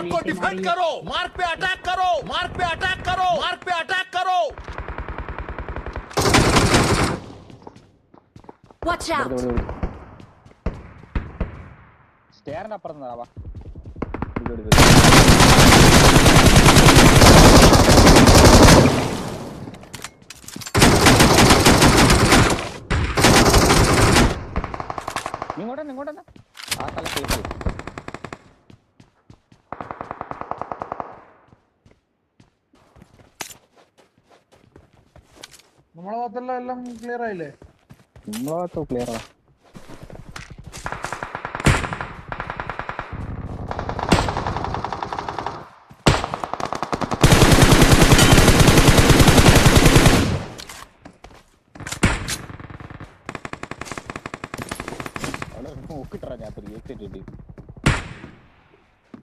Mark को defend करो, mark पे अटैक करो, मार्क पे अटैक करो, मार्क पे अटैक करो। Watch out. സ്റ്റെയറിന്റെ അപ്പുറത്ത് നിന്നാ വാ. ഇങ്ങോട്ടെന്നെ ആ സ്ഥലം സേഫ്. നമ്മളെ ഭാഗത്തെല്ലാം എല്ലാം ക്ലിയർ ആയില്ലേ? നമ്മളെ ഭാഗത്തോ ക്ലിയർ ആണ്.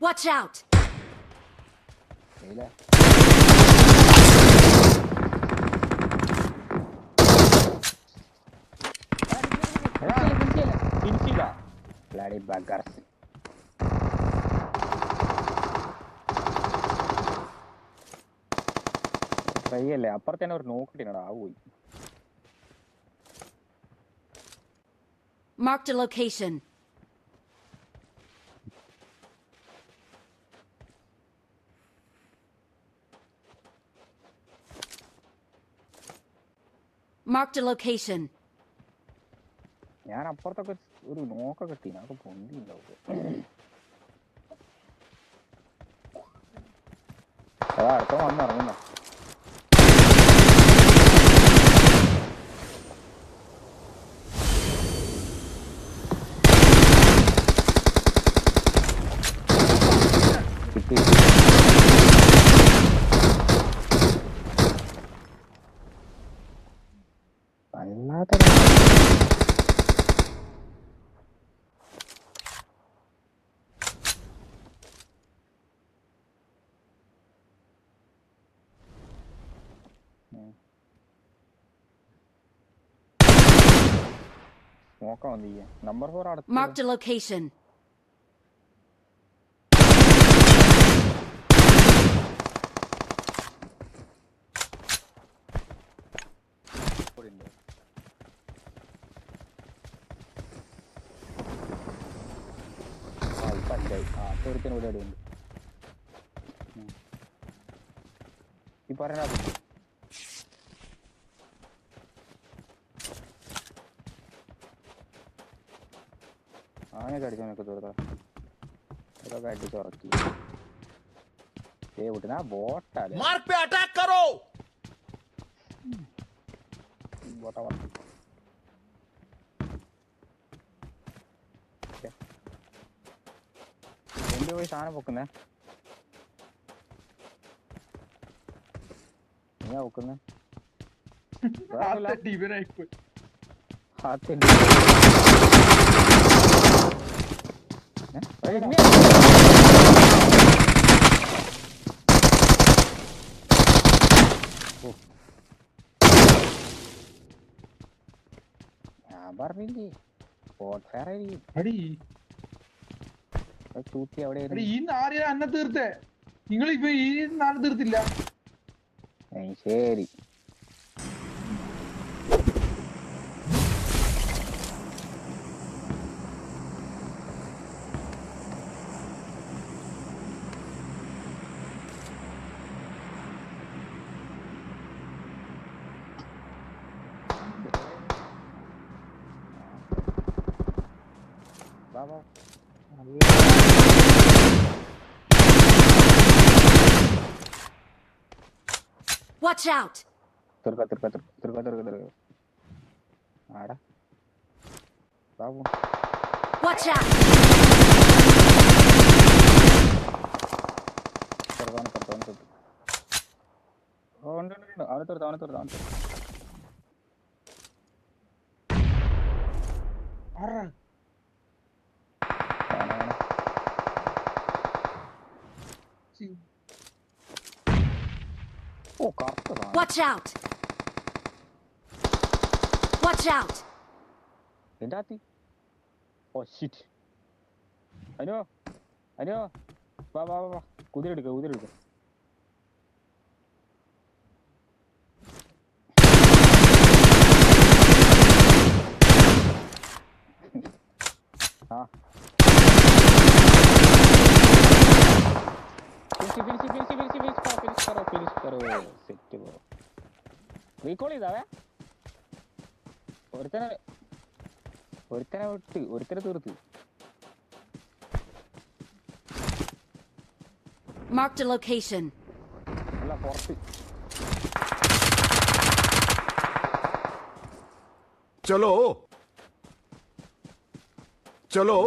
Watch out. Bloody buggers. ട്രൈയല്ലേ അപ്പുറത്തന്നെ ഒരു നോക്കിട്ടിനടാ ആ പോയി. Marked a location. Marked a location. ഞാൻ അപ്പുറത്തൊക്കെ ഒരു നോക്കൊക്കെ കിട്ടി. നമുക്ക് പൊന്തിണ്ടാവും. അതാ അടുത്ത വന്നിറങ്ങുന്ന കിട്ടി. അല്ലാത്ത നോക്കാം വന്നിരിക്കുക. നമ്പർ 4 അടുത്ത്. Marked a location. ചെറുക്കന് പരിപാടി ഉണ്ട്. ഈ പറഞ്ഞ ആനൊക്കെ അടിച്ചവനൊക്കെ തീർത്താ അതൊക്കെ അടിച്ചുറക്കി. ആ ബോട്ടാ मार्क पे अटैक करो। ബോട്ടാ പറഞ്ഞു. എന്റെ പോയി സാധനം പൊക്കുന്നേ. നീയാ പൊക്കുന്നേ? ഞാൻ പറഞ്ഞില്ലേ സ്പോട്ട് ഫെയർ തൂത്തി അവിടെ ഈ നാല് അന്നെ തീർത്തേ. നിങ്ങൾ ഇപ്പൊ ഈ നാല് തീർത്തില്ല. ശരി ബാബാ. Watch out. ആടാ Babu. Watch out. അവനത്തോട് Oh, God. Watch out! Watch out! Endati? Oh shit! Ano? വാ വാ വാ കുതിരെടുക്ക കുതിരെടുക്ക. ആ റീകോൾ ചെയ്താവേ. ഒരുത്തനെ വിട്ട് ഒരുത്തനെ തീർത്ത്. Marked a location. അല്ല പുറത്ത്. चलो चलो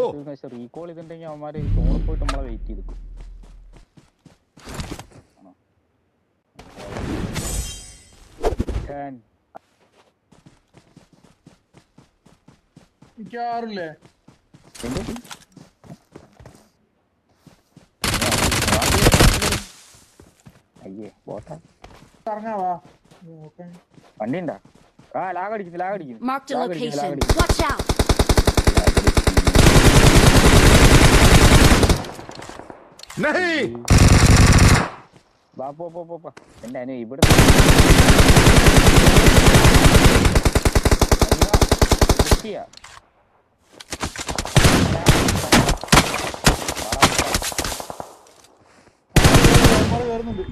റീകോൾ ചെയ്തിട്ടുണ്ടെങ്കിൽ അവന്മാര് തോളെ പോയിട്ട് നമ്മളെ വെയിറ്റ് ചെയ്തു. മിക്കാറില്ലേ അയ്യേ ബോട്ടാ ഇറങ്ങാവാ. വണ്ടി ഉണ്ടാ? ആ ലാഗടിക്കുന്നു Marked a location. Watch out. नहीं വാ പോ എന്റെ അനു ഇവിടെ വരുന്നുണ്ട്.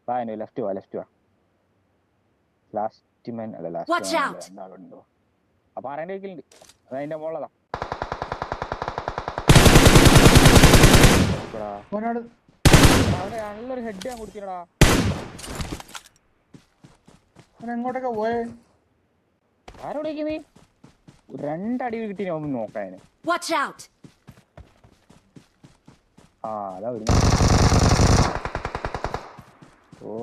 വാ അനു ലെഫ്റ്റ് വാ ലാസ്റ്റ് മാൻ അല്ല Watch ലാസ്റ്റ് out. രണ്ടാളുണ്ടോ? അപ്പൊ ആരേന്റെ വെക്കലുണ്ട് അത് അതിന്റെ മുകളിലതാ. അവനോട് അവിടെ നല്ലൊരു ഹെഡ് ഞാൻ കൊടുത്തിടാ. അവൻ എങ്ങോട്ടൊക്കെ പോയേ? ആരോടേക്ക് നീ രണ്ടടി കിട്ടി ഞാൻ ഒന്ന് നോക്കാന്. Watch out. ആ അതാ വരുന്നു. ഓ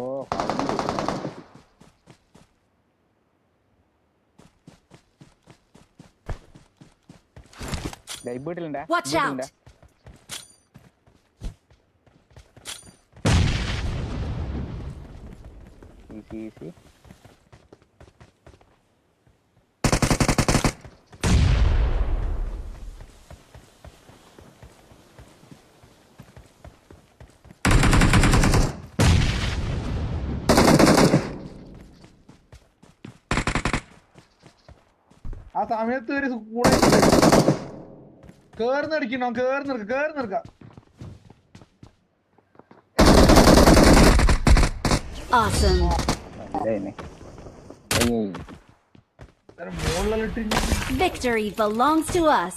വീട്ടിലുണ്ടാ? Watch out. ഈസി ആ സമയത്ത് ഒരു കൂടെ കേർന്നടിക്കണോ? കേർന്നെടുക്ക. Awesome. മുകളിലിട്ട് Victory belongs to us.